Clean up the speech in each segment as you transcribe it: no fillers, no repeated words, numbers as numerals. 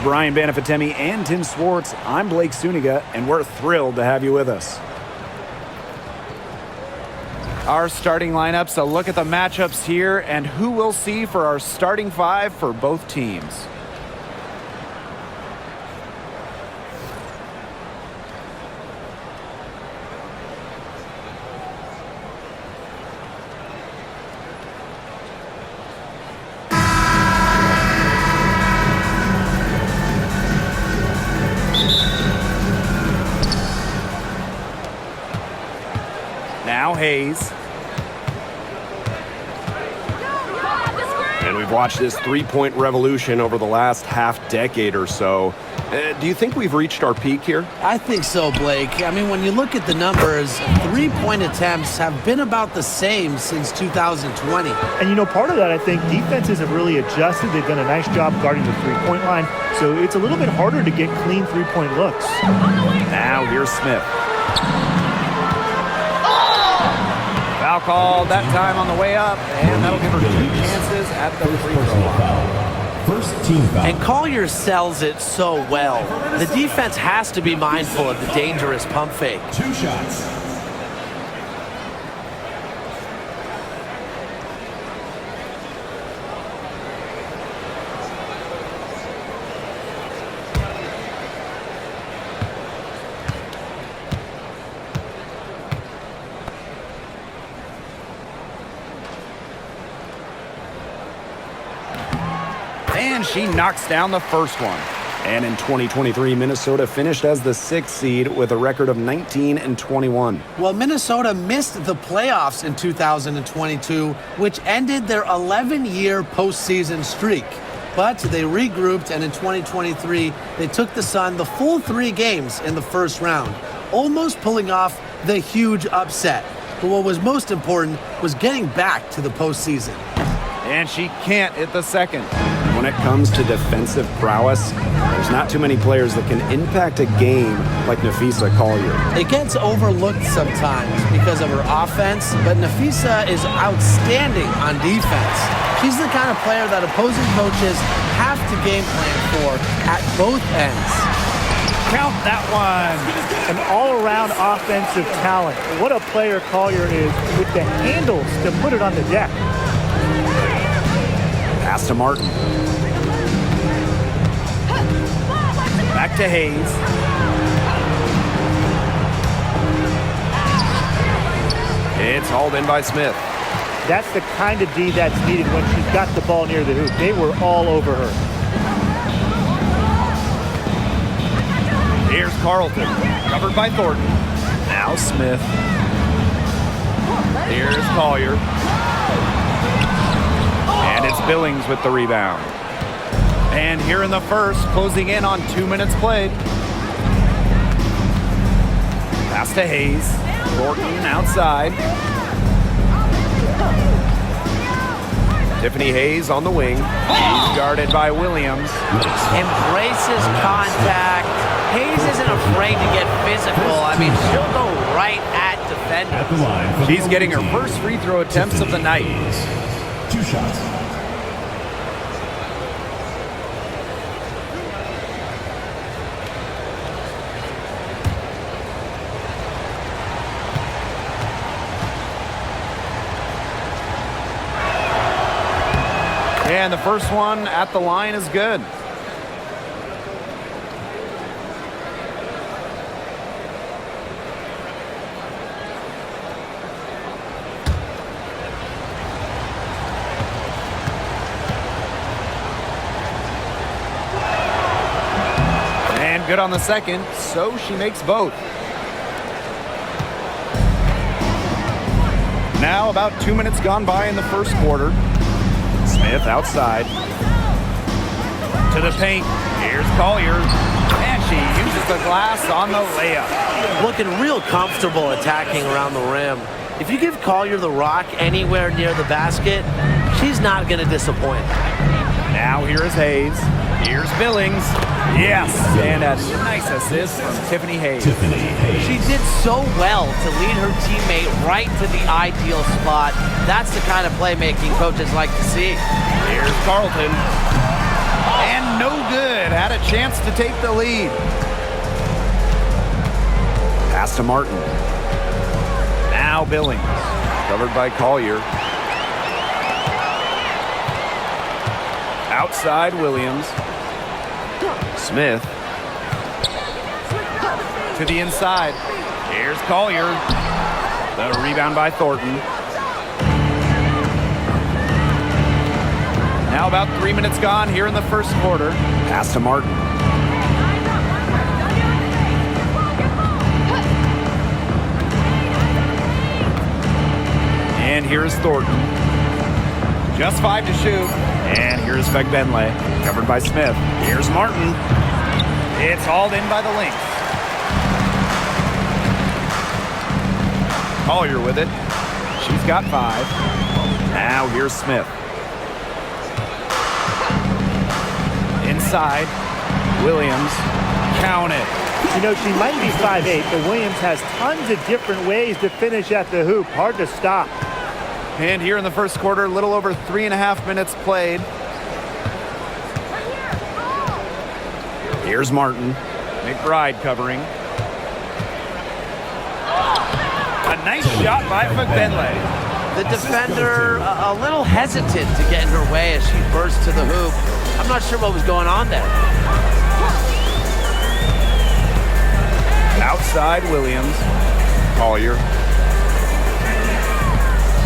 Brian Banafitemi and Tim Swartz. I'm Blake Suniga, and we're thrilled to have you with us. Our starting lineups, a look at the matchups here, and who we'll see for our starting five for both teams. Now Hayes. And we've watched this three-point revolution over the last half-decade or so. Do you think we've reached our peak here? I think so, Blake. I mean, when you look at the numbers, three-point attempts have been about the same since 2020. And, you know, part of that, I think, defenses have really adjusted. They've done a nice job guarding the three-point line, so it's a little bit harder to get clean three-point looks. Now here's Smith. Foul called that time on the way up, and that'll give her 2 chances at the free throw line. First team foul. And Collier sells it so well. The defense has to be mindful of the dangerous pump fake. 2 shots. And she knocks down the first one. And in 2023, Minnesota finished as the 6th seed with a record of 19-21. Well, Minnesota missed the playoffs in 2022, which ended their 11-year postseason streak. But they regrouped, and in 2023, they took the Sun the full 3 games in the first round, almost pulling off the huge upset. But what was most important was getting back to the postseason. And she can't hit the second. When it comes to defensive prowess, there's not too many players that can impact a game like Napheesa Collier. It gets overlooked sometimes because of her offense, but Napheesa is outstanding on defense. She's the kind of player that opposing coaches have to game plan for at both ends. Count that one. An all-around offensive talent. What a player Collier is with the handles to put it on the deck. Pass to Martin. Back to Hayes. It's hauled in by Smith. That's the kind of D that's needed when she's got the ball near the hoop. They were all over her. Here's Carlton. Covered by Thornton. Now Smith. Here's Collier. And it's Billings with the rebound. And here in the first, closing in on 2 minutes played. Pass to Hayes. Thornton outside. Tiffany Hayes on the wing. She's guarded by Williams. Embraces contact. Hayes isn't afraid to get physical. I mean, she'll go right at defenders. At the line for She's getting her first free throw attempts of the night. 2 shots. And the first one at the line is good. And good on the second, so she makes both. Now about 2 minutes gone by in the first quarter. Smith outside. To the paint. Here's Collier. And she uses the glass on the layup. Looking real comfortable attacking around the rim. If you give Collier the rock anywhere near the basket, she's not going to disappoint. Now here is Hayes. Here's Billings. Yes, and a nice assist from Tiffany Hayes. She did so well to lead her teammate right to the ideal spot. That's the kind of playmaking coaches like to see. Here's Carlton. And no good. Had a chance to take the lead. Pass to Martin. Now Billings. Covered by Collier. Outside Williams. Smith. To the inside. Here's Collier. The rebound by Thornton. Now about 3 minutes gone here in the first quarter. Pass to Martin. And here's Thornton. Just 5 to shoot. And here's Fagbenle. Covered by Smith. Here's Martin. It's hauled in by the Lynx. Collier with it. She's got 5. Now here's Smith. Inside. Williams. Count it. You know, she might be 5'8", but Williams has tons of different ways to finish at the hoop. Hard to stop. And here in the first quarter, a little over 3.5 minutes played. Here's Martin. McBride covering. A nice shot by Fagbenle. The defender a little hesitant to get in her way as she burst to the hoop. I'm not sure what was going on there. Outside Williams. Collier.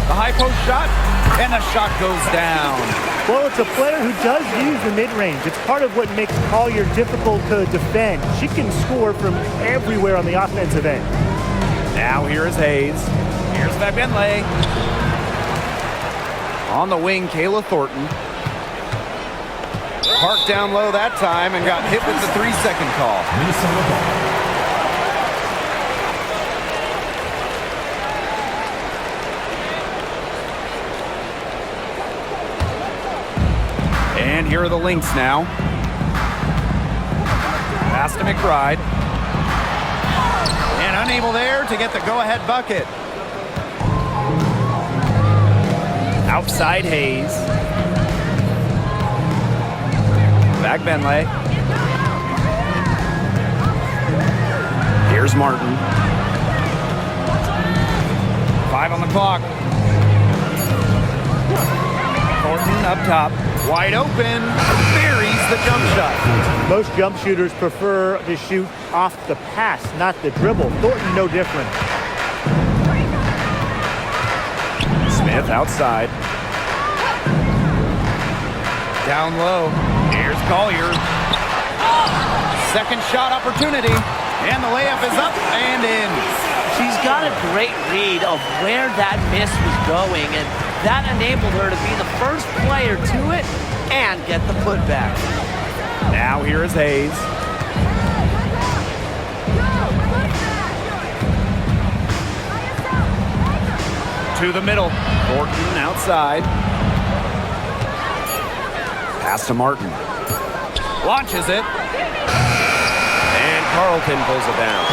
The high post shot, and the shot goes down. Well, it's a player who does use the mid-range. It's part of what makes Collier difficult to defend. She can score from everywhere on the offensive end. Now here is Hayes. Here's Fagbenle. On the wing, Kayla Thornton. Parked down low that time and got hit with the 3-second call. Minnesota ball. And here are the Lynx now. Pass to McBride. And unable there to get the go-ahead bucket. Outside Hayes. Fagbenle. Here's Martin. 5 on the clock. Thornton up top. Wide open. Buries the jump shot. Most jump shooters prefer to shoot off the pass, not the dribble. Thornton, no different. Smith outside. Down low. Here's Collier. Second shot opportunity. And the layup is up and in. She's got a great read of where that miss was going, and that enabled her to be the first player to it and get the putback. Now here is Hayes. To the middle. Thornton outside. Pass to Martin. Launches it. And Carlton pulls it down.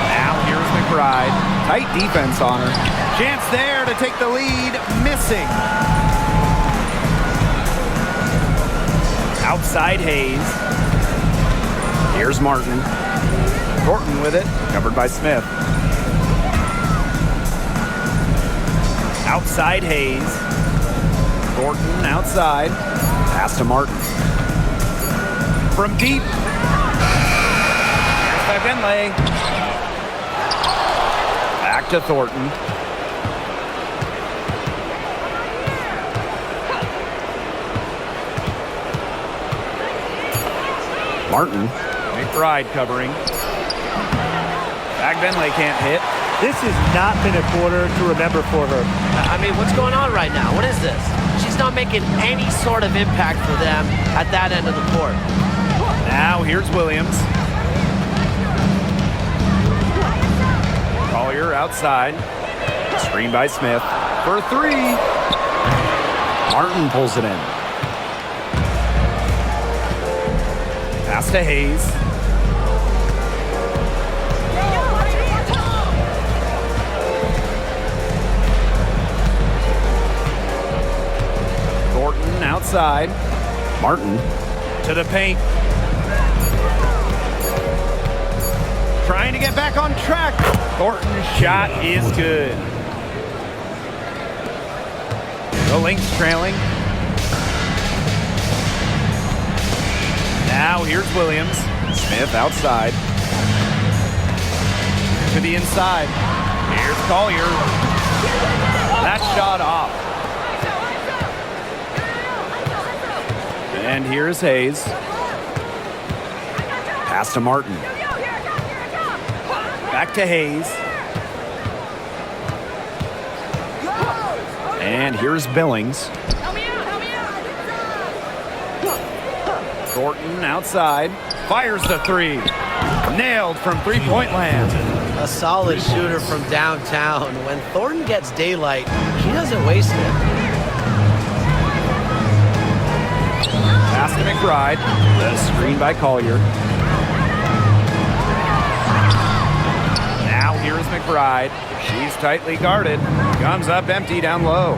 Now here's McBride. Tight defense on her. Chance there to take the lead. Missing. Outside Hayes. Here's Martin. Thornton with it. Covered by Smith. Outside Hayes. Thornton outside. Pass to Martin. From deep. Here's Fagbenle. Back to Thornton. Martin. McBride covering. Fagbenle can't hit. This has not been a quarter to remember for her. I mean, what's going on right now? What is this? She's not making any sort of impact for them at that end of the court. Now here's Williams. Collier outside. Screen by Smith. For 3. Martin pulls it in. Pass to Hayes. outside. Martin. To the paint. Trying to get back on track. Thornton's shot is good. The Lynx trailing. Now here's Williams. Smith outside. To the inside. Here's Collier. That shot off. And here's Hayes. Pass to Martin. Back to Hayes. And here's Billings. Thornton outside. Fires the three. Nailed from three-point land. A solid shooter from downtown. When Thornton gets daylight, he doesn't waste it. Pass to McBride. The screen by Collier. Now here's McBride. She's tightly guarded. Comes up empty down low.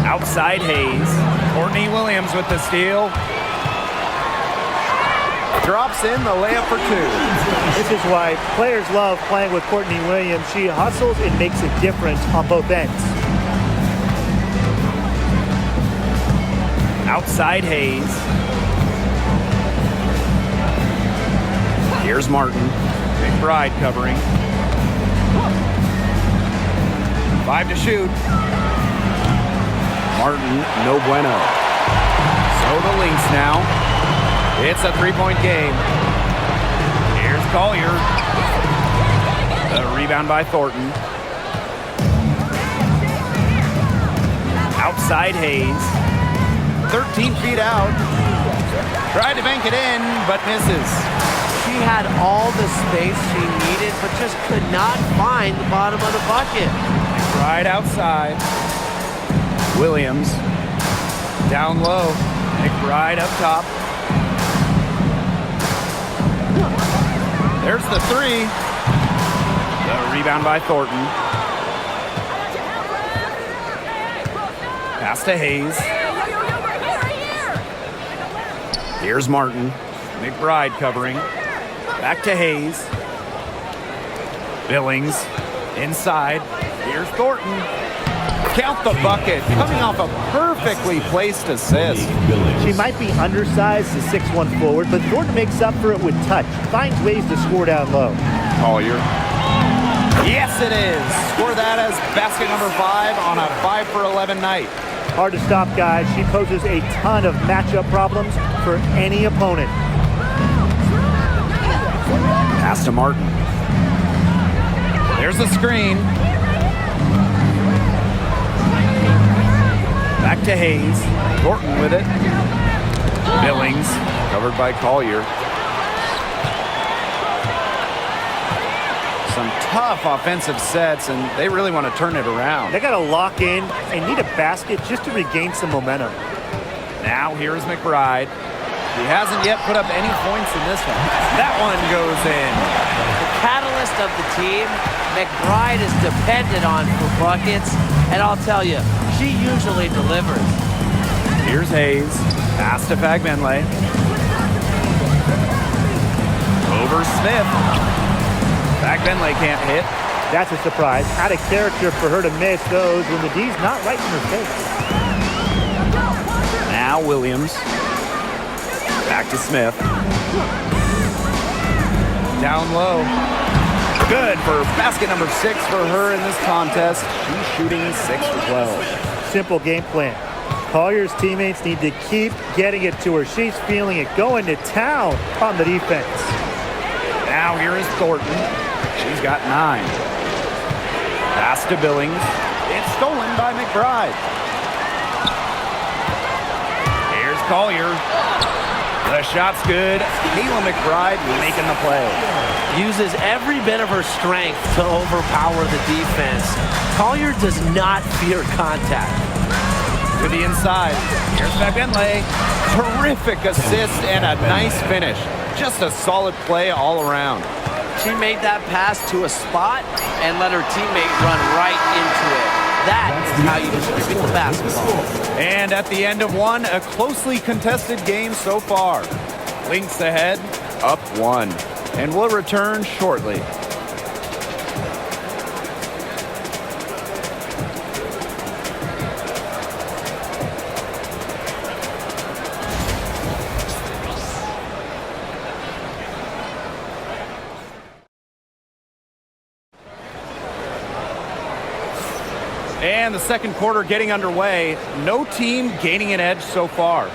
Outside Hayes. Courtney Williams with the steal. Drops in the layup for two. This is why players love playing with Courtney Williams. She hustles and makes a difference on both ends. Outside Hayes. Here's Martin. McBride covering. 5 to shoot. Martin, no bueno. So the Lynx now. It's a three-point game. Here's Collier. The rebound by Thornton. Outside Hayes. 13 feet out. Tried to bank it in, but misses. She had all the space she needed, but just could not find the bottom of the bucket. Right outside. Williams. Down low. McBride up top. There's the three. The rebound by Thornton. Pass to Hayes. Here's Martin. McBride covering. Back to Hayes. Billings. Inside. Here's Thornton. Count the bucket. Coming off a perfectly placed assist. She might be undersized to 6'1" forward, but Thornton makes up for it with touch. Finds ways to score down low. Collier. Yes, it is. Score that as basket number 5 on a 5 for 11 night. Hard to stop, guys. She poses a ton of matchup problems for any opponent. Pass to Martin. There's the screen. Back to Hayes. Thornton with it. Billings. Covered by Collier. Some tough offensive sets, and they really want to turn it around. They got to lock in and need a basket just to regain some momentum. Now here's McBride. He hasn't yet put up any points in this one. That one goes in. The catalyst of the team, McBride is dependent on for buckets, and I'll tell you, she usually delivers. Here's Hayes. Pass to Fagbenle. Over Smith. Fagbenle can't hit. That's a surprise. Out of character for her to miss those when the D's not right in her face. Now Williams. Back to Smith. Down low. Good for basket number 6 for her in this contest. She's shooting 6 for 12. Simple game plan. Collier's teammates need to keep getting it to her. She's feeling it, going to town on the defense. Now here is Thornton. She's got 9. Pass to Billings. It's stolen by McBride. Here's Collier. The shot's good. Kayla McBride making the play. Uses every bit of her strength to overpower the defense. Collier does not fear contact. To the inside. Here's Fagbenle. Terrific assist and a nice finish. Just a solid play all around. She made that pass to a spot and let her teammate run right into it. That is how you distribute the basketball. And at the end of one, a closely contested game so far. Lynx ahead, up 1. And we'll return shortly. And the second quarter getting underway. No team gaining an edge so far.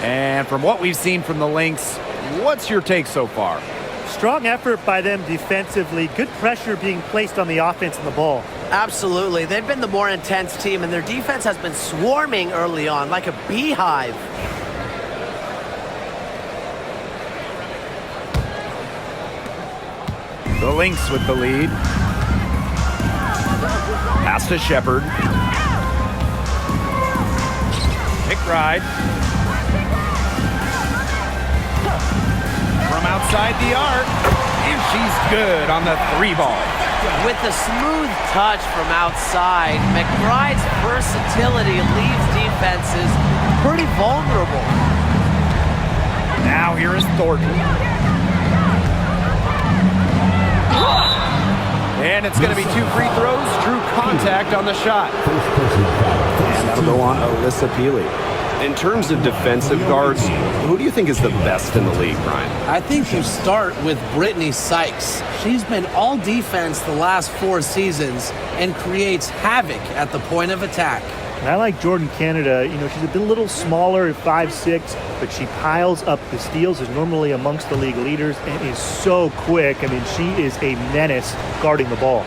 And from what we've seen from the Lynx, what's your take so far? Strong effort by them defensively. Good pressure being placed on the offense and the ball. Absolutely. They've been the more intense team, and their defense has been swarming early on like a beehive. The Lynx with the lead. Pass to Shepard. McBride. From outside the arc. And she's good on the 3-ball. With a smooth touch from outside, McBride's versatility leaves defenses pretty vulnerable. Now here is Thornton. And it's going to be 2 free throws. Drew contact on the shot. And that'll go on Alyssa Peely. In terms of defensive guards, who do you think is the best in the league, Brian? I think you start with Brittany Sykes. She's been all defense the last 4 seasons and creates havoc at the point of attack. And I like Jordan Canada. You know, she's a little smaller at 5'6", but she piles up the steals, is normally amongst the league leaders, and is so quick. I mean, she is a menace guarding the ball.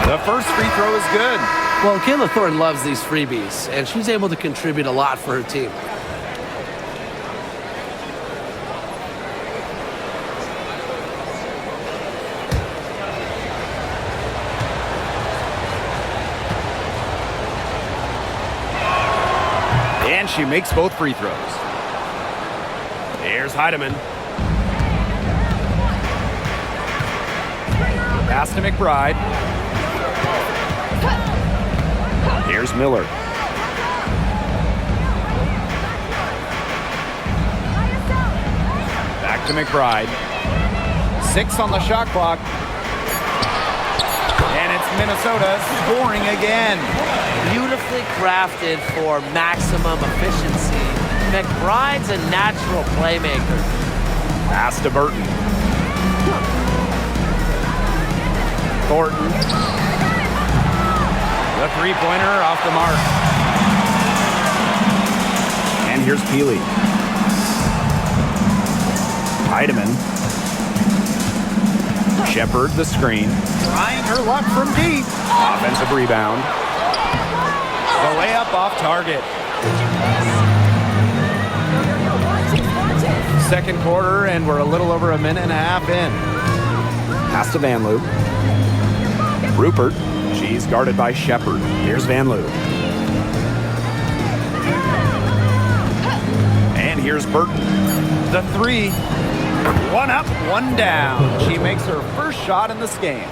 The first free throw is good. Well, Kayla Thornton loves these freebies, and she's able to contribute a lot for her team. And she makes both free throws. Here's Heidemann. Pass to McBride. Here's Miller. Back to McBride. 6 on the shot clock. And it's Minnesota scoring again. Beautifully crafted for maximum efficiency. McBride's a natural playmaker. Pass to Burton. Thornton. The 3-pointer off the mark. And here's Peely. Heidemann. Shepard the screen. Trying her luck from deep. Offensive rebound. The layup off target. Second quarter, and we're a little over a minute and a half in. Pass to Van Loo. Rupert. She's guarded by Shepard. Here's Van Loo. And here's Burton. The 3. 1 up, 1 down. She makes her first shot in this game.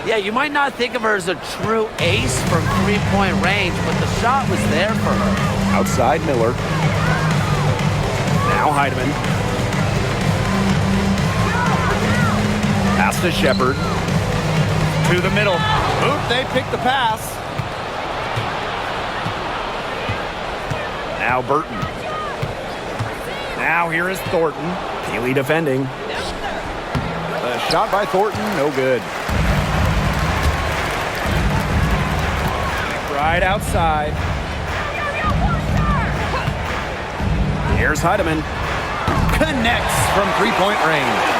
Yeah, you might not think of her as a true ace from 3-point range, but the shot was there for her. Outside Miller. Now Heidemann. Pass to Shepard. To the middle. Oop, they pick the pass. Now Burton. Now here is Thornton. Peely defending. The shot by Thornton, no good. Right outside. Here's Heidemann. Connects from 3-point range.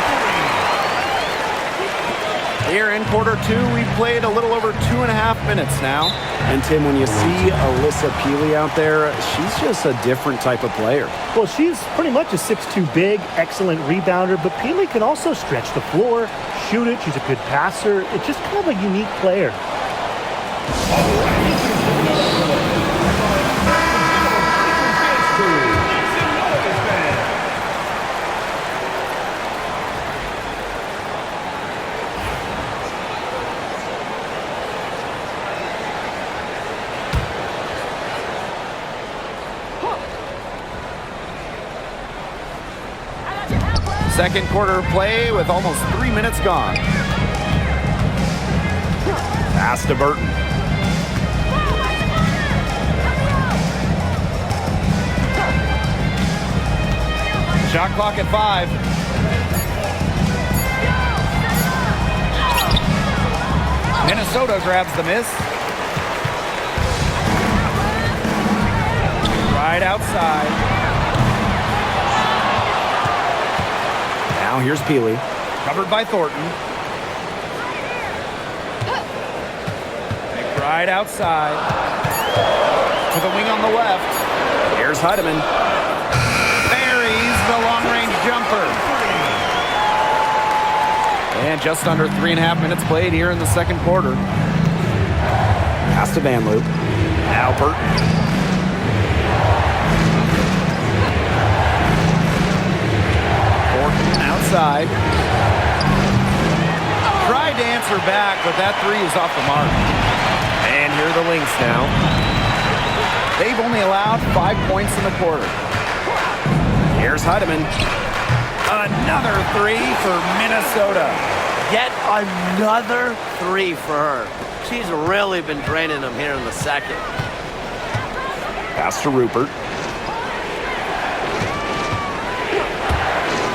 Here in quarter 2, we've played a little over 2.5 minutes now. And Tim, when you see Alyssa Peely out there, she's just a different type of player. Well, she's pretty much a 6'2" big, excellent rebounder, but Peely can also stretch the floor, shoot it. She's a good passer. It's just kind of a unique player. Second quarter of play with almost 3 minutes gone. Pass to Burton. Shot clock at 5. Minnesota grabs the miss. Right outside. Now here's Peely. Covered by Thornton. Right outside. To the wing on the left. Here's Heidemann. Buries the long-range jumper. And just under 3.5 minutes played here in the second quarter. Pass to Van Loo. Now Burton. Outside. Tried to answer back, but that three is off the mark. And here are the Lynx now. They've only allowed 5 points in the quarter. Here's Heidemann. Another three for Minnesota. Yet another 3 for her. She's really been draining them here in the second. Pass to Rupert.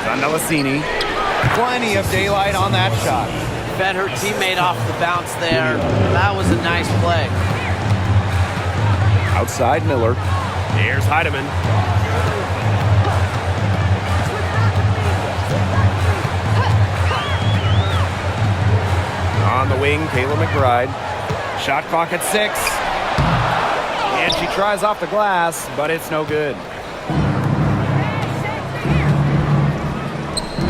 Zandalasini. Plenty of daylight on that shot. Fed her teammate off the bounce there. That was a nice play. Outside Miller. Here's Heidemann. On the wing, Kayla McBride. Shot clock at 6. And she tries off the glass, but it's no good.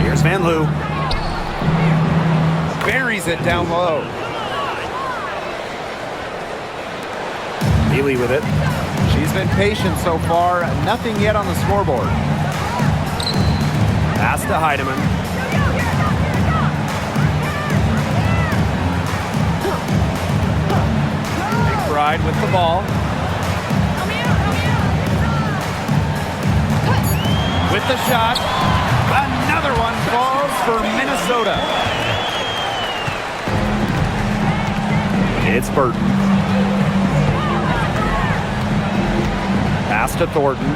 Here's Van Loo. Buries it down low. Peely with it. She's been patient so far. Nothing yet on the scoreboard. Pass to Heidemann. McBride with the ball. With the shot. Another one falls for Minnesota. It's Burton. Pass to Thornton.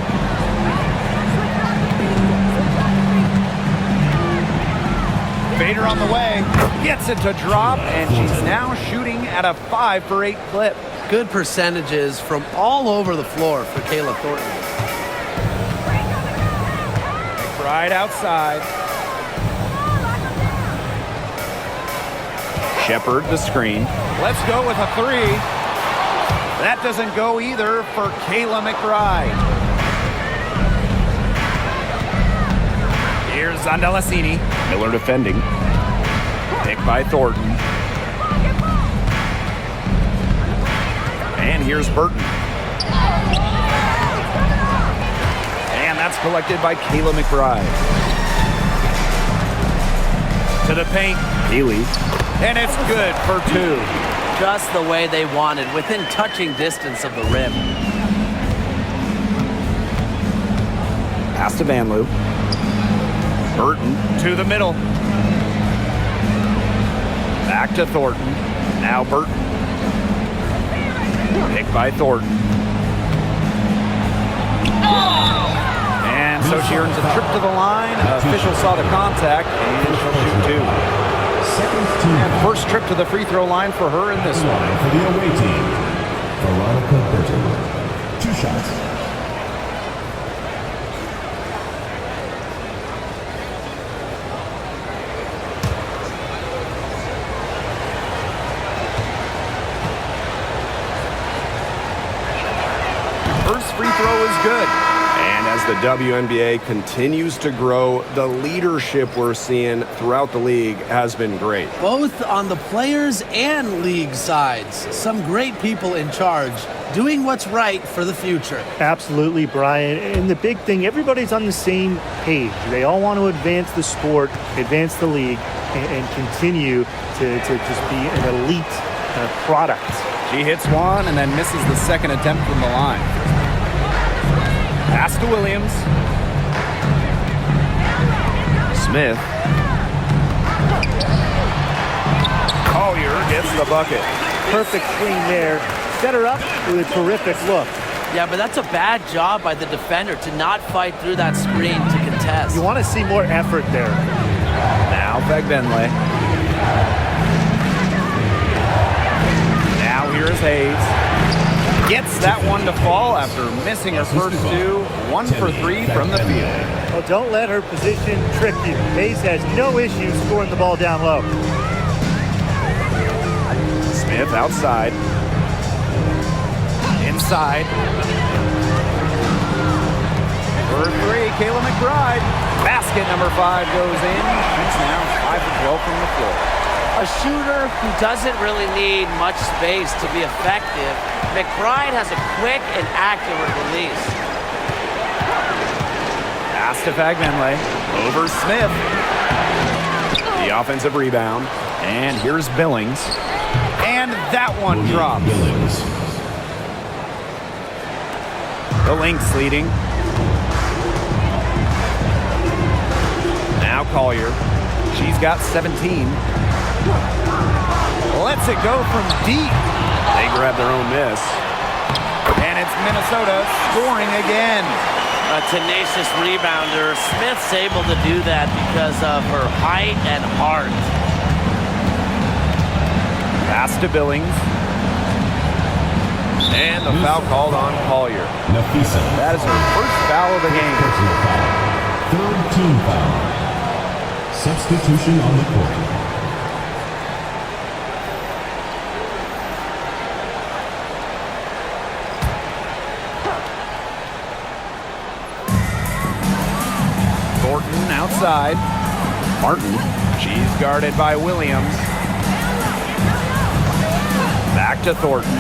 Bader on the way. Gets it to drop, and she's now shooting at a 5 for 8 clip. Good percentages from all over the floor for Kayla Thornton. Right outside. Shepard the screen. Let's go with a 3. That doesn't go either for Kayla McBride. Here's Zandalasini. Miller defending. Picked by Thornton. And here's Burton. And that's collected by Kayla McBride. To the paint. Peely. And it's good for 2. Just the way they wanted, within touching distance of the rim. Pass to Van Loo. Burton to the middle. Back to Thornton. Now Burton. Picked by Thornton. And so she earns a trip to the line. Official saw the contact, and she'll shoot 2. And first trip to the free throw line for her in this one. For the away team, Veronica Burton. 2 shots. First free throw is good. And as the WNBA continues to grow, the leadership we're seeing throughout the league has been great. Both on the players and league sides. Some great people in charge, doing what's right for the future. Absolutely, Brian. And the big thing, everybody's on the same page. They all want to advance the sport, advance the league, and continue to just be an elite product. She hits one and then misses the second attempt from the line. Pass to Williams. Smith. Collier gets the bucket. Perfect screen there. Set her up with a terrific look. Yeah, but that's a bad job by the defender to not fight through that screen to contest. You want to see more effort there. Now Benley. Now here's Hayes. Gets that one to fall after missing her first two. 1 for 3 from the field. Well, don't let her position trick you. Hayes has no issue scoring the ball down low. Smith outside. Inside. For 3, Kayla McBride. Basket number 5 goes in. She's now 5 for 12 from the floor. A shooter who doesn't really need much space to be effective, McBride has a quick and accurate release. Pass to Benley. Over Smith. The offensive rebound. And here's Billings. And that one drops. Billings. The Lynx leading. Now Collier. She's got 17. Lets it go from deep. They grab their own miss. And it's Minnesota scoring again. A tenacious rebounder. Smith's able to do that because of her height and heart. Pass to Billings. And the foul called on Collier. Nafisa. That is her first foul of the game. Personal foul. Third team foul. Substitution on the court. Thornton outside. Martin. She's guarded by Williams. Back to Thornton.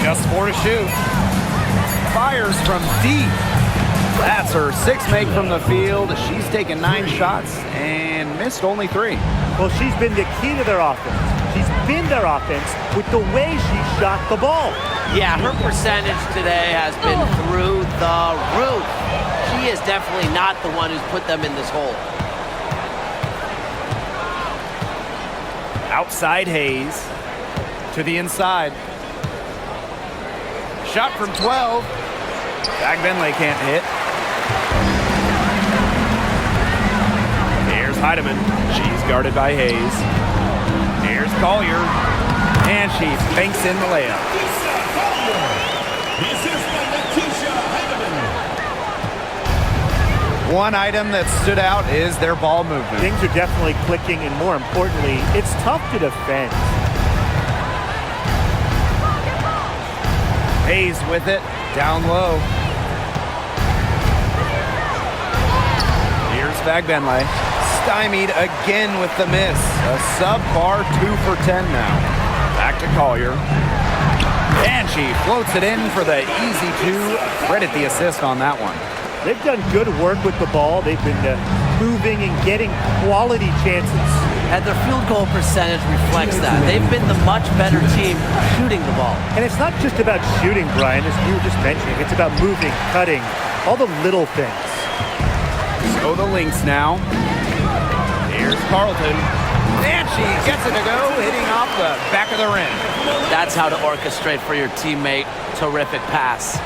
Just 4 to shoot. Fires from deep. That's her 6th make from the field. She's taken 9 shots and missed only 3. Well, she's been the key to their offense. She's been their offense with the way she shot the ball. Yeah, her percentage today has been through the roof. She is definitely not the one who's put them in this hole. Outside Hayes. To the inside. Shot from 12. Benley can't hit. Here's Heidemann. She's guarded by Hayes. Here's Collier. And she banks in the layup. One item that stood out is their ball movement. Things are definitely clicking, and more importantly, it's tough to defend. Hayes with it, down low. Here's Benley. Stymied again with the miss. A subpar 2 for 10 now. Back to Collier. And she floats it in for the easy 2. Credit the assist on that one. They've done good work with the ball. They've been moving and getting quality chances. And their field goal percentage reflects that. They've been the much better team shooting the ball. And it's not just about shooting, Brian, as you were just mentioning. It's about moving, cutting, all the little things. So the Lynx now. Here's Carlton. And she gets it to go, hitting off the back of the rim. That's how to orchestrate for your teammate. Terrific pass.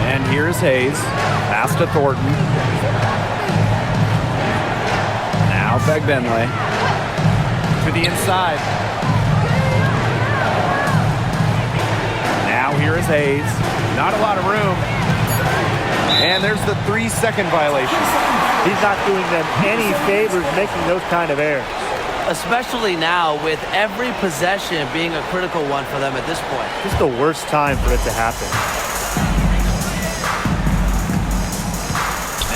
And here's Hayes. Pass to Thornton. Now Benley. To the inside. Now here is Hayes. Not a lot of room. And there's the 3-second violation. He's not doing them any favors making those kind of errors. Especially now with every possession being a critical one for them at this point. This is the worst time for it to happen.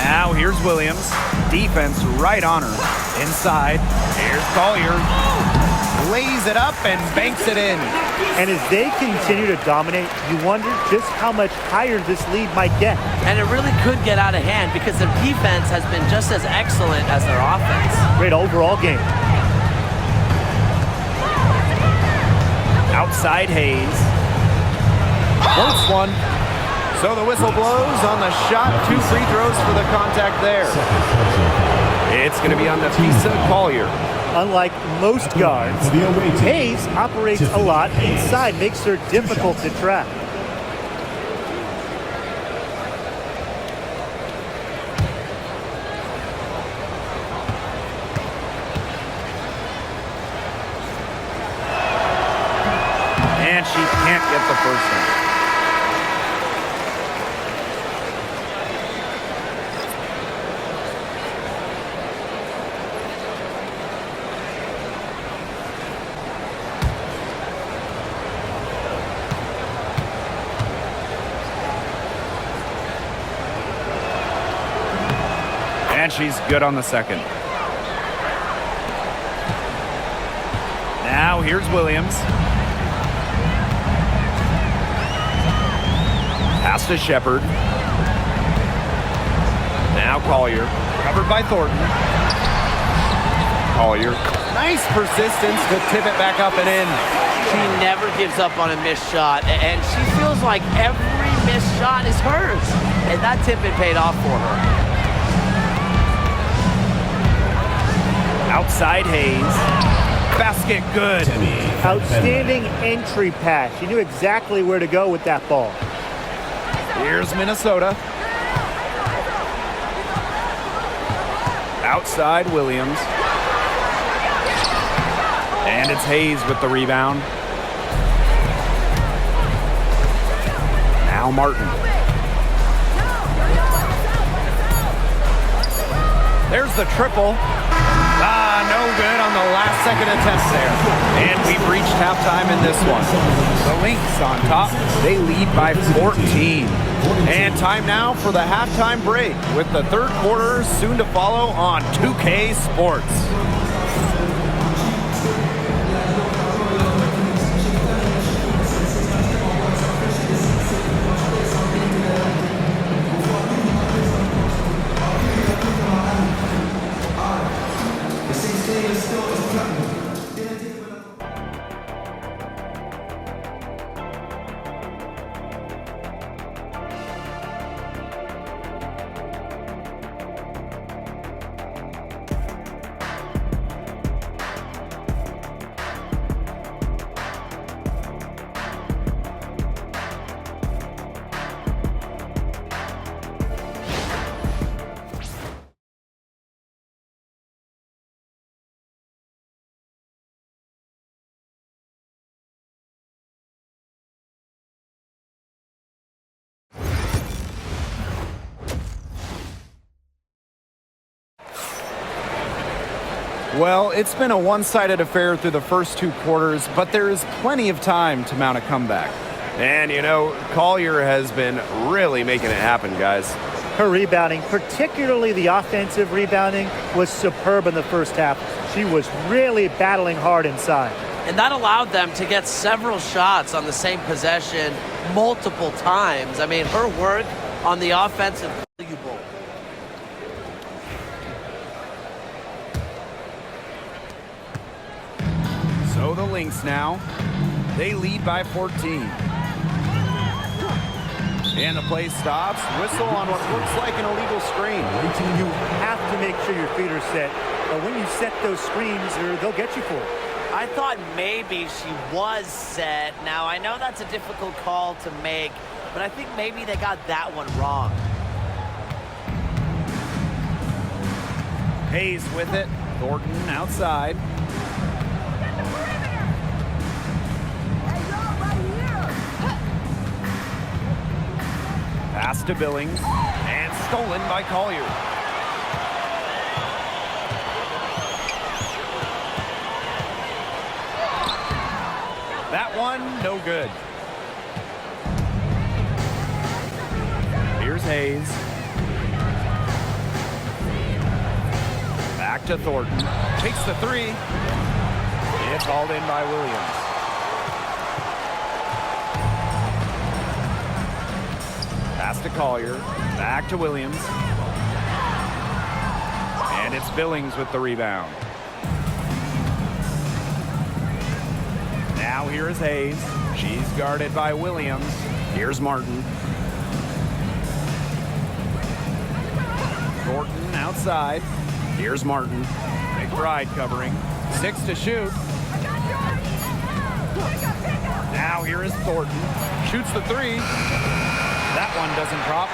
Now here's Williams. Defense right on her. Inside. Here's Collier. Lays it up and banks it in. And as they continue to dominate, you wonder just how much higher this lead might get. And it really could get out of hand because their defense has been just as excellent as their offense. Great overall game. Outside Hayes. Close one. So the whistle blows on the shot. 2 free throws for the contact there. It's going to be on the piece of Collier. Unlike most guards, Hayes operates a lot inside, makes her difficult to track. And she can't get the first one. And she's good on the second. Now here's Williams. Pass to Shepard. Now Collier. Covered by Thornton. Collier. Nice persistence to tip it back up and in. She never gives up on a missed shot, and she feels like every missed shot is hers. And that tip it paid off for her. Outside Hayes. Basket good. Outstanding entry pass. She knew exactly where to go with that ball. Here's Minnesota. Outside Williams. And it's Hayes with the rebound. Now Martin. There's the triple. No good on the last second attempt there. And we've reached halftime in this one. The Lynx on top. They lead by 14. And time now for the halftime break with the third quarter soon to follow on 2K Sports. Well, it's been a one-sided affair through the first 2 quarters, but there is plenty of time to mount a comeback. And, you know, Collier has been really making it happen, guys. Her rebounding, particularly the offensive rebounding, was superb in the first half. She was really battling hard inside. And that allowed them to get several shots on the same possession multiple times. I mean, her work on the offensive valuable. So the Lynx now, they lead by 14. And the play stops. Whistle on what looks like an illegal screen. You have to make sure your feet are set. But when you set those screens, they'll get you for it. I thought maybe she was set. Now, I know that's a difficult call to make, but I think maybe they got that one wrong. Hayes with it. Thornton outside. Pass to Billings, and stolen by Collier. That one, no good. Here's Hayes. Back to Thornton. Takes the three. It's hauled in by Williams. Pass to Collier, back to Williams. And it's Billings with the rebound. Now here is Hayes. She's guarded by Williams. Here's Martin. Thornton outside. Here's Martin. McBride covering. 6 to shoot. Now here is Thornton. Shoots the 3. That one doesn't drop.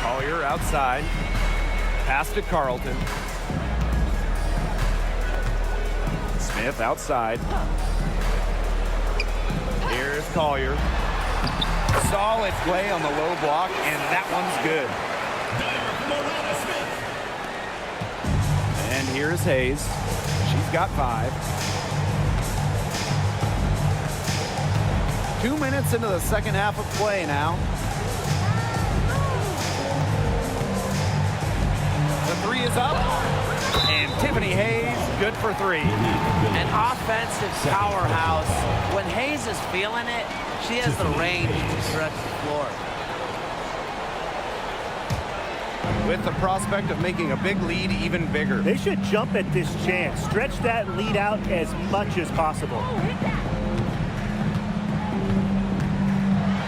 Collier outside. Pass to Carlton. Smith outside. Here's Collier. Solid play on the low block, and that one's good. And here's Hayes. She's got 5. 2 minutes into the second half of play now. The 3 is up, and Tiffany Hayes, good for 3. An offensive powerhouse. When Hayes is feeling it, she has the range to stretch the floor. With the prospect of making a big lead even bigger. They should jump at this chance. Stretch that lead out as much as possible.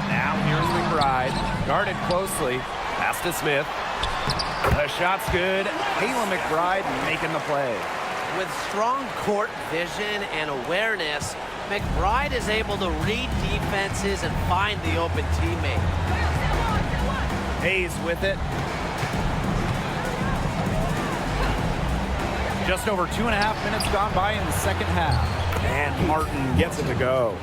Now here's McBride. Guarded closely. Pass to Smith. The shot's good. Kayla McBride making the play. With strong court vision and awareness, McBride is able to read defenses and find the open teammate. Hayes with it. Just over 2.5 minutes gone by in the second half. And Martin gets it to go.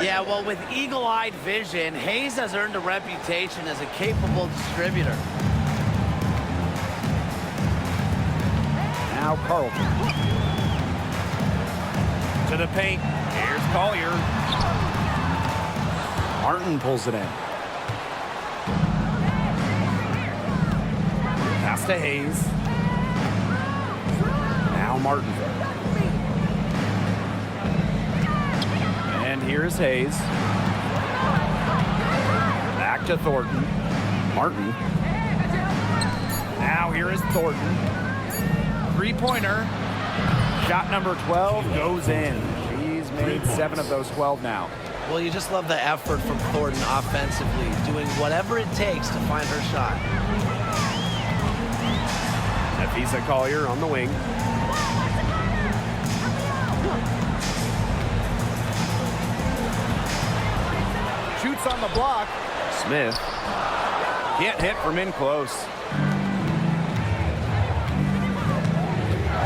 Yeah, well, with eagle-eyed vision, Hayes has earned a reputation as a capable distributor. Now Carlton. To the paint. Here's Collier. Martin pulls it in. Pass to Hayes. Now Martin. And here's Hayes. Back to Thornton. Martin. Now here is Thornton. Three-pointer. Shot number 12 goes in. She's made 7 of those 12 now. Well, you just love the effort from Thornton offensively, doing whatever it takes to find her shot. Nafisa Collier on the wing. Shoots on the block. Smith. Can't hit from in close.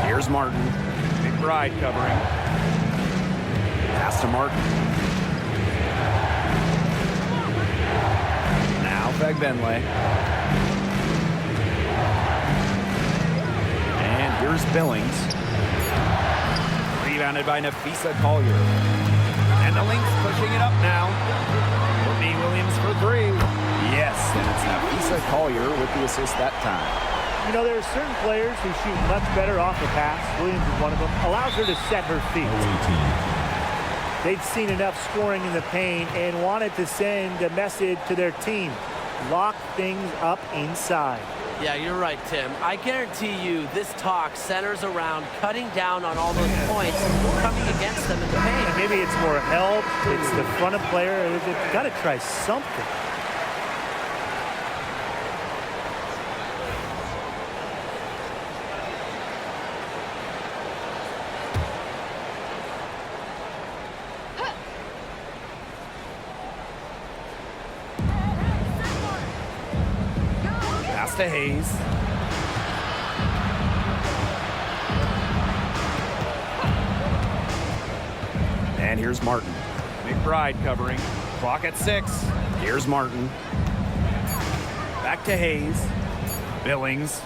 Here's Martin. McBride covering. Pass to Martin. Now Begbenley. And here's Billings. Rebounded by Nafisa Collier. And the Lynx pushing it up now. Courtney Williams for 3. Yes, and it's Nafisa Collier with the assist that time. You know, there are certain players who shoot much better off the pass. Williams is one of them. Allows her to set her feet. They'd seen enough scoring in the paint and wanted to send a message to their team. Lock things up inside. Yeah, you're right, Tim. I guarantee you this talk centers around cutting down on all those points coming against them in the paint. Maybe it's more help. It's the front of player. They've got to try something. To Hayes. And here's Martin. McBride covering. Clock at 6. Here's Martin. Back to Hayes. Billings.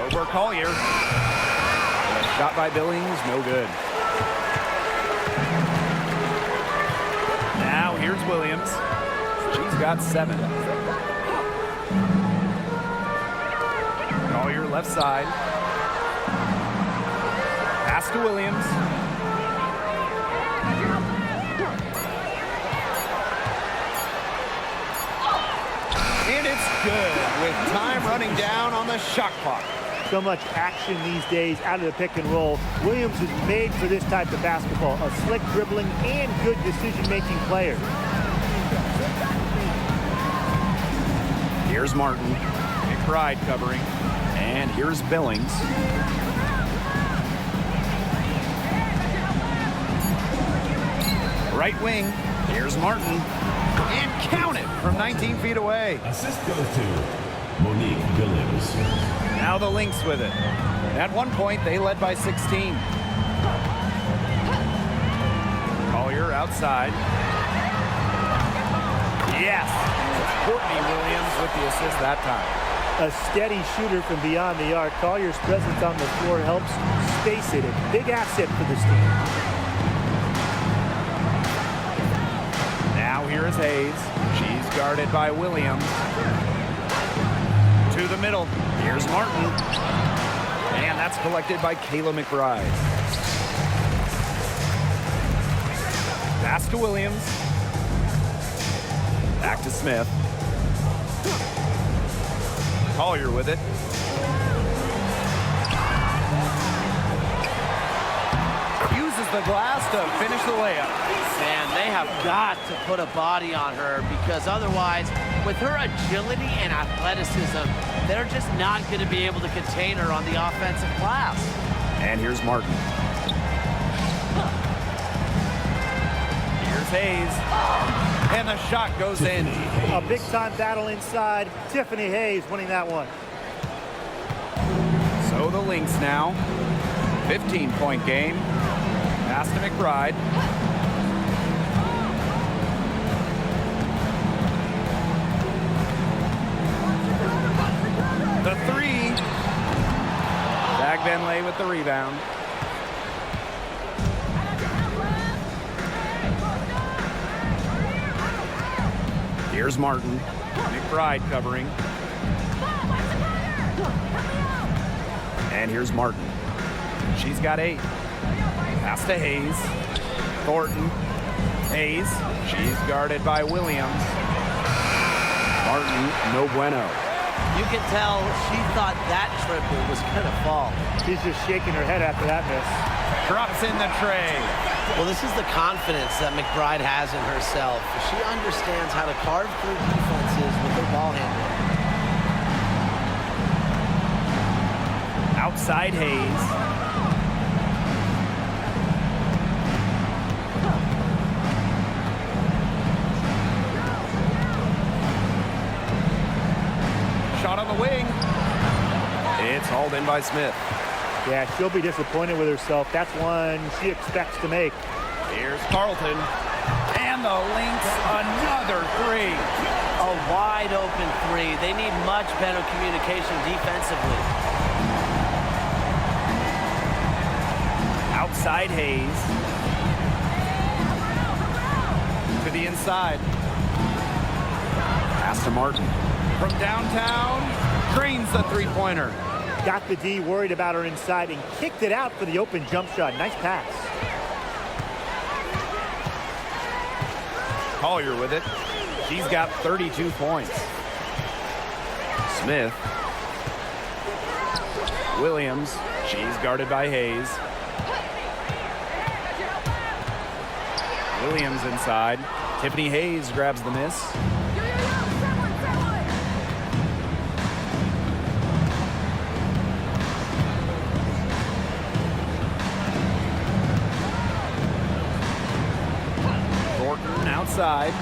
Over Collier. And a shot by Billings. No good. Now here's Williams. She's got 7. Collier left side. Pass to Williams. And it's good with time running down on the shot clock. So much action these days out of the pick and roll. Williams is made for this type of basketball. A slick dribbling and good decision-making player. Here's Martin. McBride covering. And here's Billings. Right wing. Here's Martin. And count it from 19 feet away. Assist goes to Monique Billings. Now the Lynx with it. At one point, they led by 16. Collier outside. Yes! Courtney Williams with the assist that time. A steady shooter from beyond the arc. Collier's presence on the floor helps space it. A big asset for this team. Now here is Hayes. She's guarded by Williams. To the middle. Here's Martin. And that's collected by Kayla McBride. Pass to Williams. Back to Smith. Collier with it. Uses the glass to finish the layup. Man, they have got to put a body on her because otherwise, with her agility and athleticism, they're just not going to be able to contain her on the offensive glass. And here's Martin. Here's Hayes. And the shot goes in. A big-time battle inside. Tiffany Hayes winning that one. So the Lynx now. 15-point game. Pass to McBride. The three. Zach Benlay with the rebound. Here's Martin. McBride covering. And here's Martin. She's got 8. Pass to Hayes. Thornton. Hayes. She's guarded by Williams. Martin, no bueno. You can tell she thought that triple was going to fall. She's just shaking her head after that miss. Drops in the tray. Well, this is the confidence that McBride has in herself. She understands how to carve through defenses with her ball handling. Outside Hayes. Shot on the wing. It's hauled in by Smith. Yeah, she'll be disappointed with herself. That's one she expects to make. Here's Carlton. And the Lynx, another three. A wide open three. They need much better communication defensively. Outside Hayes. To the inside. Pass to Martin. From downtown, drains the three-pointer. Got the D worried about her inside and kicked it out for the open jump shot. Nice pass. Collier with it. She's got 32 points. Smith. Williams. She's guarded by Hayes. Williams inside. Tiffany Hayes grabs the miss. Outside.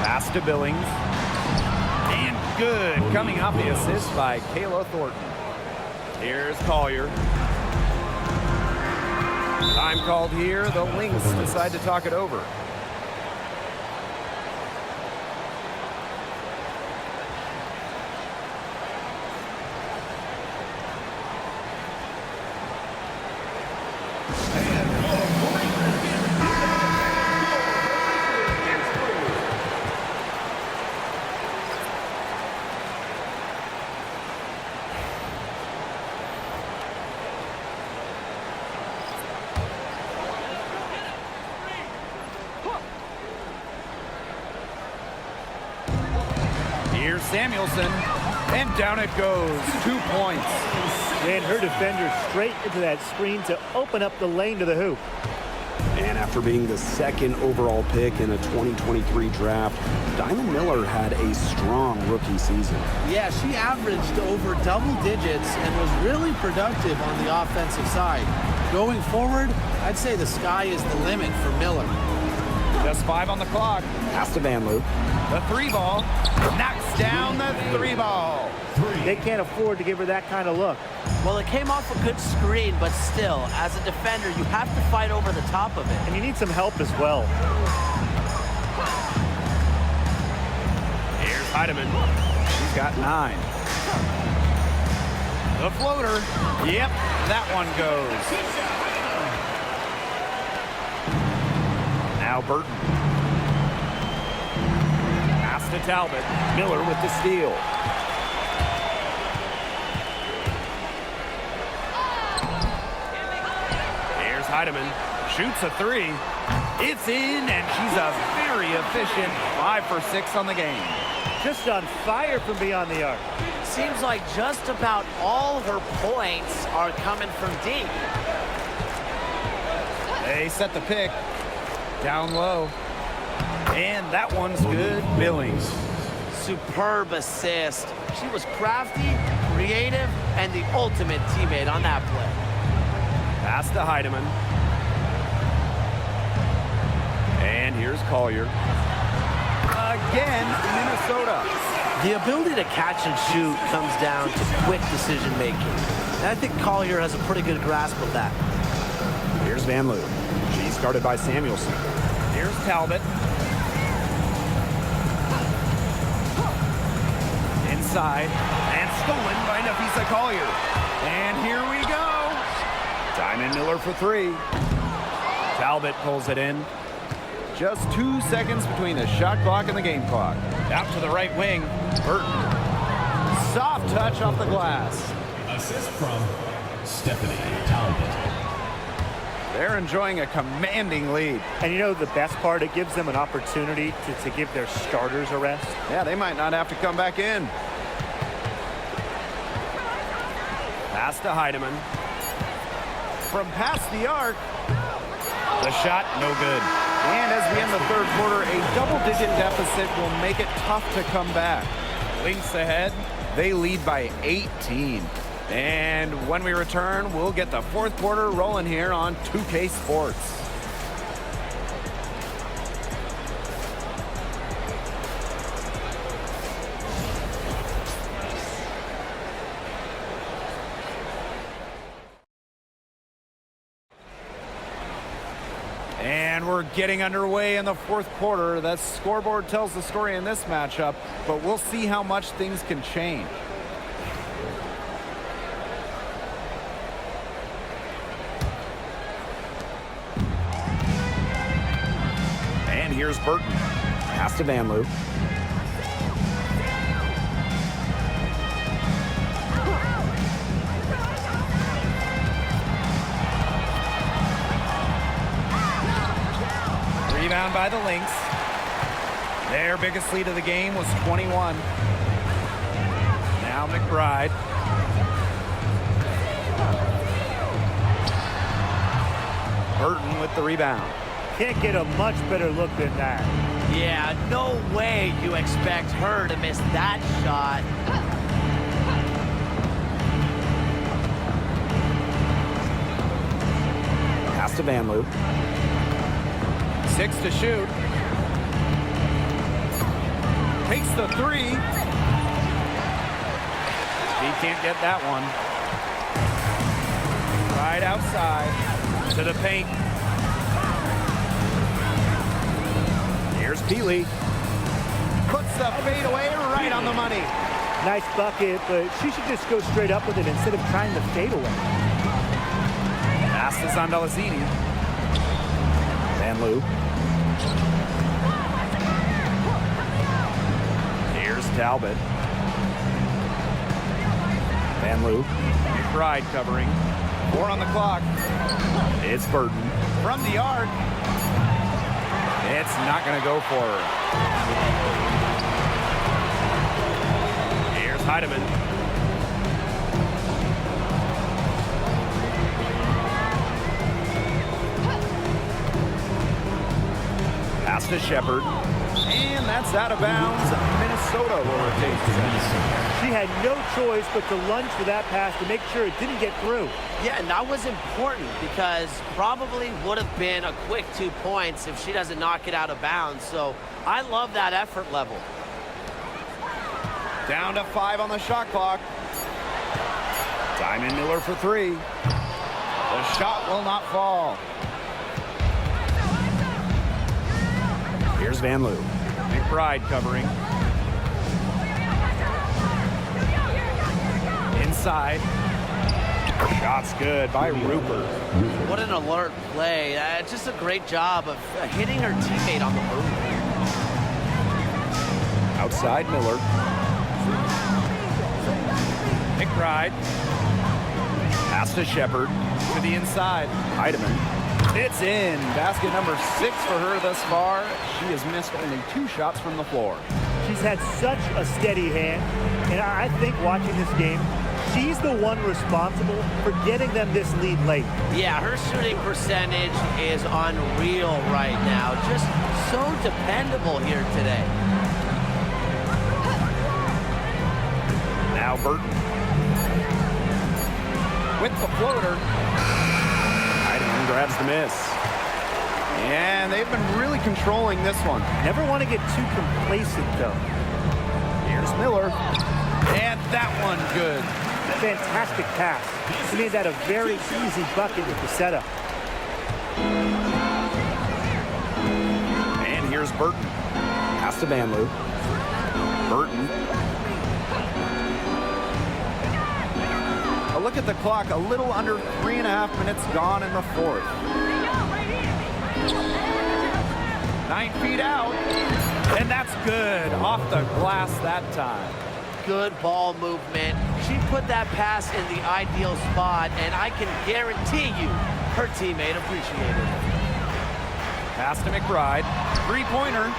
Pass to Billings. And good. Coming off the assist by Kayla Thornton. Here's Collier. Time called here. The Lynx decide to talk it over. Here's Samuelson, and down it goes. 2 points. And her defender straight into that screen to open up the lane to the hoop. And after being the second overall pick in a 2023 draft, Diamond Miller had a strong rookie season. Yeah, she averaged over double digits and was really productive on the offensive side. Going forward, I'd say the sky is the limit for Miller. Just 5 on the clock. Pass to Van Loo. The 3-ball. Knocks down the 3-ball. They can't afford to give her that kind of look. Well, it came off a good screen, but still, as a defender, you have to fight over the top of it. And you need some help as well. Here's Heidemann. She's got 9. The floater. Yep, that one goes. Now Burton. Pass to Talbot. Miller with the steal. Here's Heidemann. Shoots a 3. It's in, and she's a very efficient 5 for 6 on the game. Just on fire from beyond the arc. Seems like just about all her points are coming from deep. They set the pick. Down low. And that one's good. Billings. Superb assist. She was crafty, creative, and the ultimate teammate on that play. Pass to Heidemann. And here's Collier. Again, Minnesota. The ability to catch and shoot comes down to quick decision making. And I think Collier has a pretty good grasp of that. Here's Van Loo. She's guarded by Samuelson. Here's Talbot. Inside. And stolen by Nafisa Collier. And here we go. Diamond Miller for 3. Talbot pulls it in. Just 2 seconds between the shot clock and the game clock. Out to the right wing. Burton. Soft touch off the glass. Assist from Stephanie Talbot. They're enjoying a commanding lead. And you know the best part, it gives them an opportunity to give their starters a rest. Yeah, they might not have to come back in. Pass to Heidemann. From past the arc. The shot, no good. And as we end the third quarter, a double-digit deficit will make it tough to come back. Lynx ahead. They lead by 18. And when we return, we'll get the fourth quarter rolling here on 2K Sports. And we're getting underway in the fourth quarter. That scoreboard tells the story in this matchup, but we'll see how much things can change. And here's Burton. Pass to Van Loo. Rebound by the Lynx. Their biggest lead of the game was 21. Now McBride. Burton with the rebound. Can't get a much better look than that. Yeah, no way you expect her to miss that shot. Pass to Van Loo. 6 to shoot. Takes the 3. He can't get that one. Right outside to the paint. Here's Peely. Puts the fade away right on the money. Nice bucket, but she should just go straight up with it instead of trying to fade away. Pass to Zandalazini. Van Loo. Here's Talbot. Van Loo. McBride covering. 4 on the clock. It's Burton. From the arc. It's not going to go for her. Here's Heidemann. to Shepard. And that's out of bounds. Minnesota will retain possession. She had no choice but to lunge for that pass to make sure it didn't get through. Yeah, and that was important because probably would have been a quick 2 points if she doesn't knock it out of bounds. So I love that effort level. Down to 5 on the shot clock. Diamond Miller for 3. The shot will not fall. Here's Van Loo. McBride covering. Inside. Shot's good by Rupert. What an alert play. Just a great job of hitting her teammate on the move. Outside Miller. McBride. Pass to Shepard. To the inside. Heidemann. It's in. Basket number 6 for her thus far. She has missed only 2 shots from the floor. She's had such a steady hand, and I think watching this game, she's the one responsible for getting them this lead late. Yeah, her shooting percentage is unreal right now. Just so dependable here today. Now Burton. With the floater. Heidemann grabs the miss. And they've been really controlling this one. Never want to get too complacent, though. Here's Miller. And that one good. Fantastic pass. She made that a very easy bucket with the setup. And here's Burton. Pass to Van Loo. Burton. A look at the clock. A little under 3.5 minutes gone in the fourth. 9 feet out. And that's good. Off the glass that time. Good ball movement. She put that pass in the ideal spot, and I can guarantee you her teammate appreciated it. Pass to McBride. 3-pointer.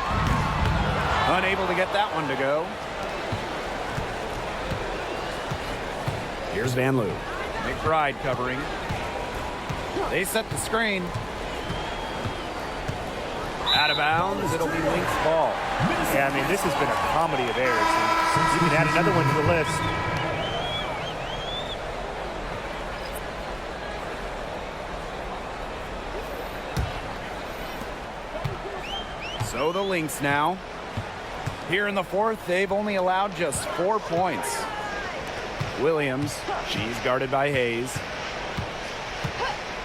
Unable to get that one to go. Here's Van Loo. McBride covering. They set the screen. Out of bounds. It'll be Lynx ball. Yeah, I mean, this has been a comedy of errors. You can add another one to the list. So the Lynx now. Here in the fourth, they've only allowed just 4 points. Williams, she's guarded by Hayes.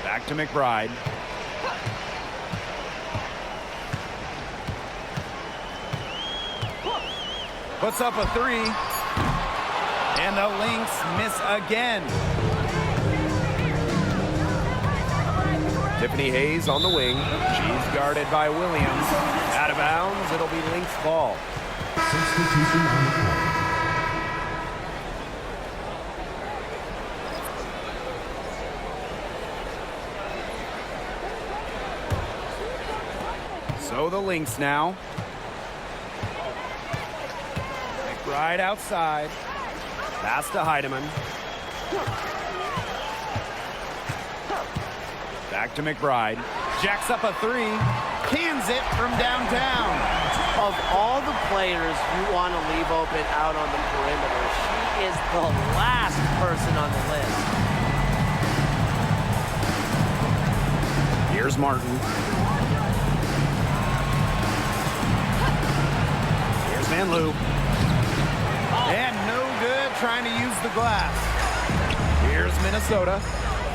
Back to McBride. Puts up a 3. And the Lynx miss again. Tiffany Hayes on the wing. She's guarded by Williams. Out of bounds, it'll be Lynx ball. Substitution on the court. So the Lynx now. McBride outside. Pass to Heidemann. Back to McBride. Jacks up a 3. Cans it from downtown. Of all the players you want to leave open out on the perimeter, she is the last person on the list. Here's Martin. Here's Van Loo. And no good trying to use the glass. Here's Minnesota.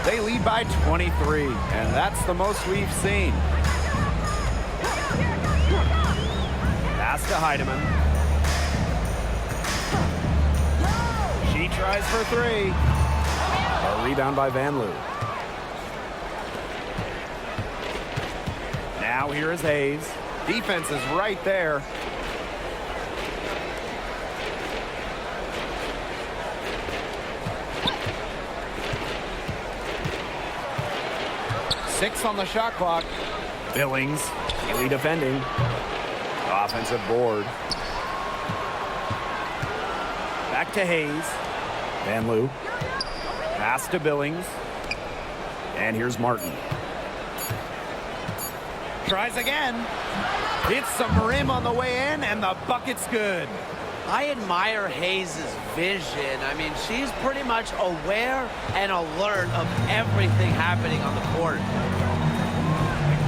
They lead by 23, and that's the most we've seen. Pass to Heidemann. She tries for 3. A rebound by Van Loo. Now here is Hayes. Defense is right there. Six on the shot clock. Billings. Haley defending. Offensive board. Back to Hayes. Van Loo. Pass to Billings. And here's Martin. Tries again. Hits some rim on the way in, and the bucket's good. I admire Hayes' vision. I mean, she's pretty much aware and alert of everything happening on the court.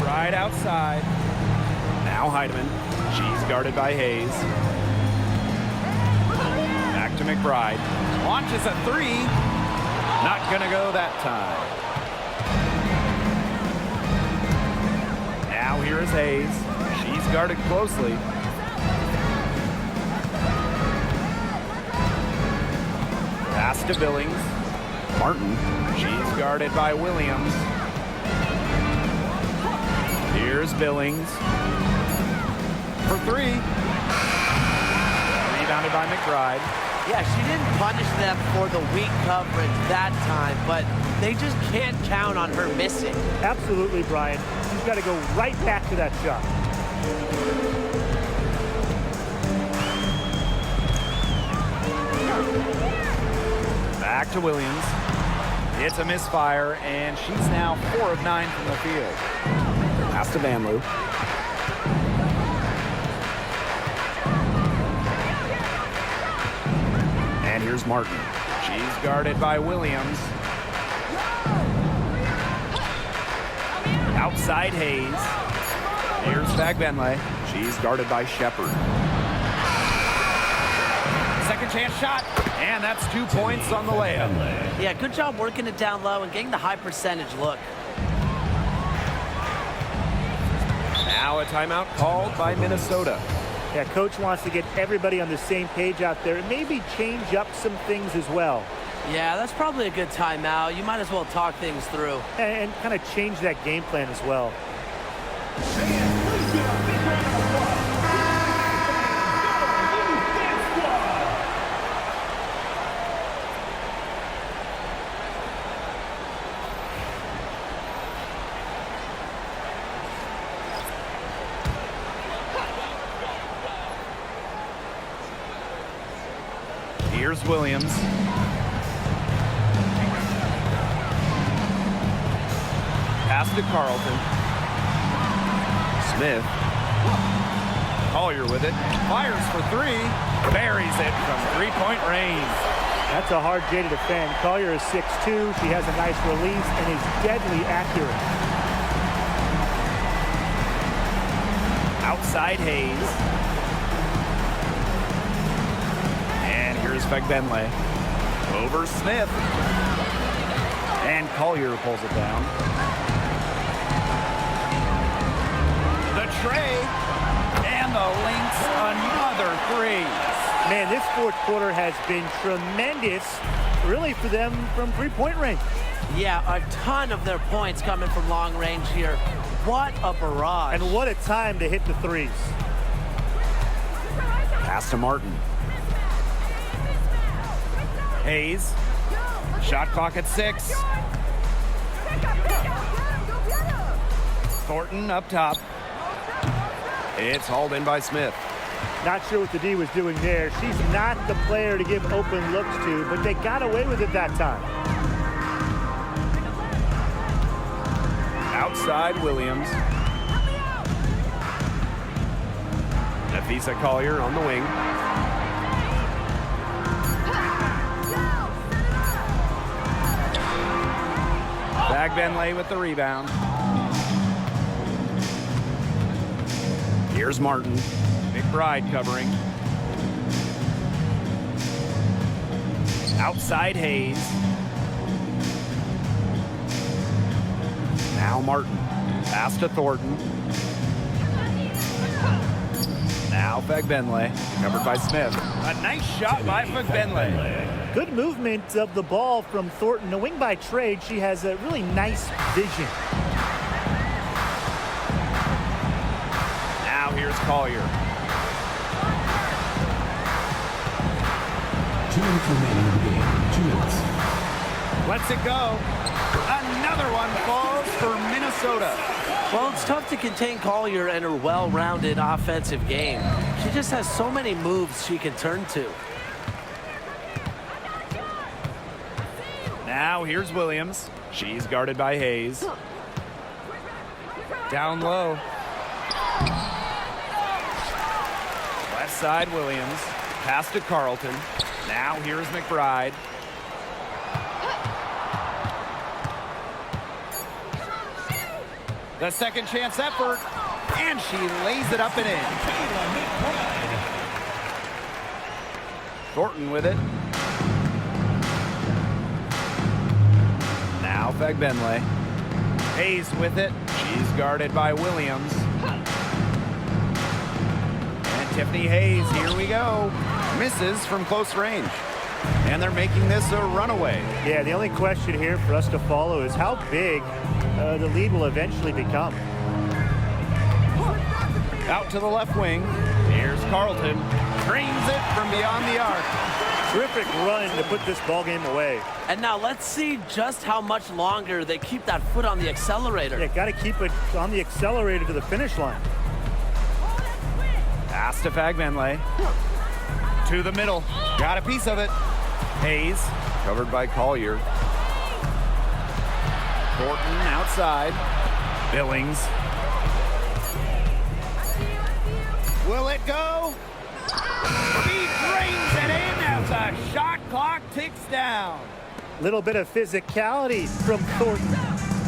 McBride outside. Now Heidemann. She's guarded by Hayes. Back to McBride. Launches a three. Not gonna go that time. Now here is Hayes. She's guarded closely. Pass to Billings. Martin. She's guarded by Williams. Here's Billings. For three. Rebounded by McBride. Yeah, she didn't punish them for the weak coverage that time, but they just can't count on her missing. Absolutely, Brian. She's got to go right back to that shot. Back to Williams. It's a misfire, and she's now 4 of 9 from the field. Pass to Van Loo. And here's Martin. She's guarded by Williams. Outside Hayes. Here's Fagbenle. She's guarded by Shepard. Second chance shot, and that's 2 points on the layup. Yeah, good job working it down low and getting the high percentage look. Now a timeout called by Minnesota. Yeah, coach wants to get everybody on the same page out there and maybe change up some things as well. Yeah, that's probably a good timeout. You might as well talk things through. And kind of change that game plan as well. Here's Williams. Pass to Carlton. Smith. Collier with it. Fires for three. Buries it from three-point range. That's a hard J to defend. Collier is 6'2". She has a nice release and is deadly accurate. Outside Hayes. And here's Fagbenle. Over Smith. And Collier pulls it down. The tray. And the Lynx, another three. Man, this fourth quarter has been tremendous, really, for them from three-point range. Yeah, a ton of their points coming from long range here. What a barrage. And what a time to hit the threes. Pass to Martin. Hayes. Shot clock at 6. Thornton up top. It's hauled in by Smith. Not sure what the D was doing there. She's not the player to give open looks to, but they got away with it that time. Outside Williams. Nafisa Collier on the wing. Fagbenle with the rebound. Here's Martin. McBride covering. Outside Hayes. Now Martin. Pass to Thornton. Now Fagbenle. Covered by Smith. A nice shot by Fagbenle. Good movement of the ball from Thornton. A wing by trade. She has a really nice vision. Now here's Collier. 2 minutes remaining in the game. 2 minutes. Lets it go. Another one falls for Minnesota. Well, it's tough to contain Collier and her well-rounded offensive game. She just has so many moves she can turn to. Now here's Williams. She's guarded by Hayes. Down low. Outside Williams. Pass to Carlton. Now here's McBride. The second chance effort. And she lays it up and in. Thornton with it. Now Fagbenle. Hayes with it. She's guarded by Williams. And Tiffany Hayes, here we go. Misses from close range. And they're making this a runaway. Yeah, the only question here for us to follow is how big the lead will eventually become. Out to the left wing. Here's Carlton. Drains it from beyond the arc. Terrific run to put this ball game away. And now let's see just how much longer they keep that foot on the accelerator. Yeah, got to keep it on the accelerator to the finish line. Pass to Fagbenle. To the middle. Got a piece of it. Hayes, covered by Collier. Thornton outside. Billings. Will it go? He drains it in as the shot clock ticks down. Little bit of physicality from Thornton,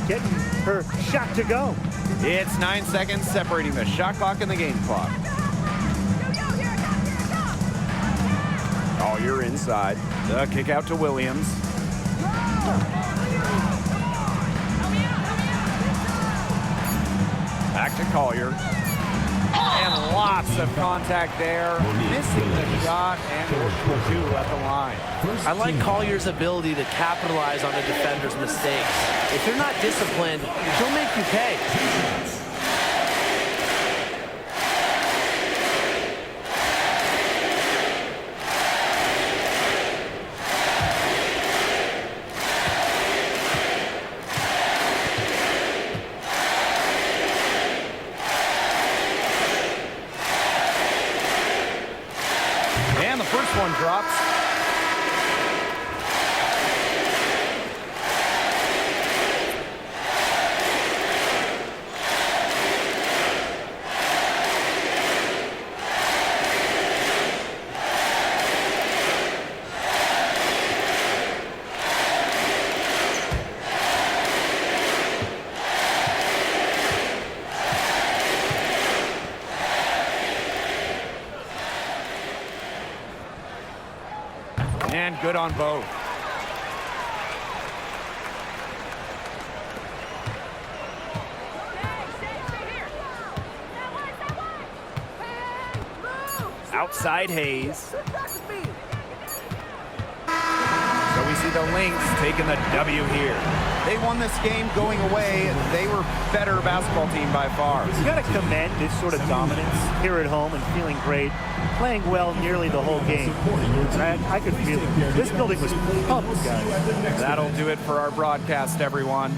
getting her shot to go. It's 9 seconds separating the shot clock and the game clock. Collier inside. The kick out to Williams. Back to Collier. And lots of contact there. Missing the shot and two at the line. I like Collier's ability to capitalize on a defender's mistakes. If you're not disciplined, he'll make you pay. And the first one drops. And good on both. Outside Hayes. So we see the Lynx taking the W here. They won this game going away. They were better basketball team by far. You got to commend this sort of dominance here at home and feeling great, playing well nearly the whole game. I could feel it. This building was pumped, guys. That'll do it for our broadcast, everyone.